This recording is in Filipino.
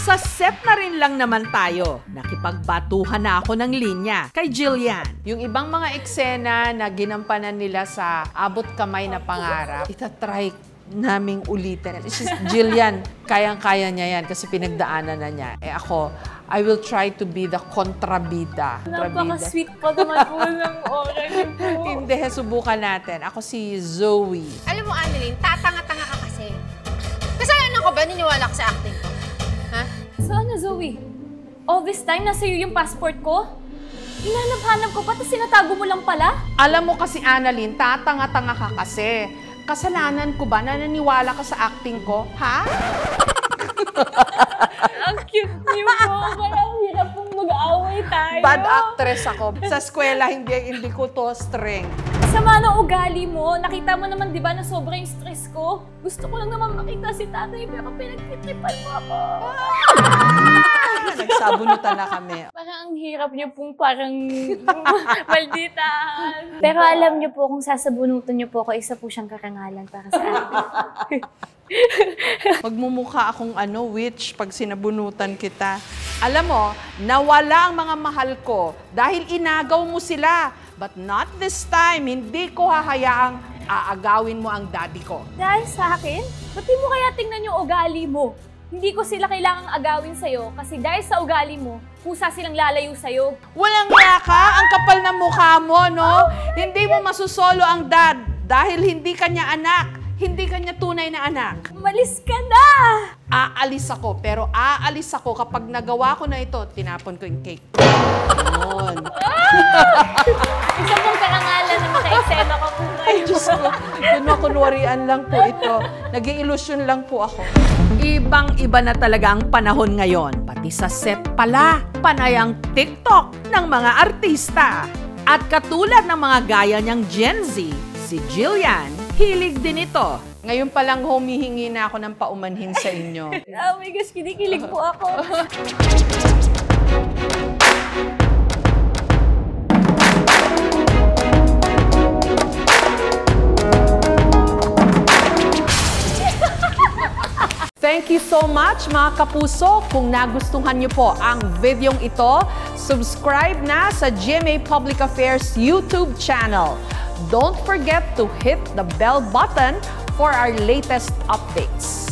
nasa set na rin lang naman tayo, nakipagbatuhan na ako ng linya kay Jillian. Yung ibang mga eksena na ginampanan nila sa Abot Kamay na Pangarap, itatry naming ulitin. Jillian, kayang-kaya niya yan kasi pinagdaanan na niya. Eh ako, I will try to be the kontrabida. Napaka-sweet pa naman po ng oras po. Hindi, subukan natin. Ako si Zoe. Alam mo, Annalyn, tatanga-tanga ka kasi. Kasalanan ko ba? Niniwala ka sa acting ko? Ha? Sana, Zoe? All this time, nasa iyo yung passport ko? Hinanap-hanap ko pa, tapos sinatago mo lang pala? Alam mo kasi, Annalyn, tatanga-tanga ka kasi. Kasalanan ko ba na naniwala ka sa acting ko? Ha? Ang cute niyo po. Parang hirap pong mag-aaway tayo. Bad actress ako. Sa eskwela, hindi ko to strength. Sama ng ugali mo. Nakita mo naman, di ba, na sobrang stress ko? Gusto ko lang naman makita si tatay, pero pinagtitipan mo ako. Nagsabunutan na kami. Parang ang hirap niyo pong parang maldita. Pero alam niyo po, kung sasabunutan niyo po ako, isa po siyang karangalan para sa akin. Magmumukha akong witch pag sinabunutan kita. Alam mo, nawala ang mga mahal ko dahil inagaw mo sila. But not this time. Hindi ko hahayaang aagawin mo ang daddy ko. Dahil sa akin? Ba't di mo kaya tingnan yung ugali mo? Hindi ko sila kailangang agawin sa'yo kasi dahil sa ugali mo, kusa silang lalayo sa'yo. Walang nga ka? Ang kapal ng mukha mo, no? Hindi mo masusolo ang dad dahil hindi kanya anak. Hindi kanya tunay na anak. Umalis ka na! Aalis ako, pero aalis ako kapag nagawa ko na ito, tinapon ko yung cake. Ganon. Isa pong karangalan na maka-eksena ko po ngayon. Ay, Diyos ko. Kunwarian lang po ito. Nag-i-illusion lang po ako. Ibang-iba na talaga ang panahon ngayon. Pati sa set pala, panay ang TikTok ng mga artista. At katulad ng mga gaya niyang Gen Z, si Jillian, hilig din ito. Ngayon pa lang humihingi na ako ng paumanhin sa inyo. Oh my gosh, kinikilig po ako. Thank you so much mga kapuso. Kung nagustuhan niyo po ang videong ito, subscribe na sa GMA Public Affairs YouTube channel. Don't forget to hit the bell button for our latest updates.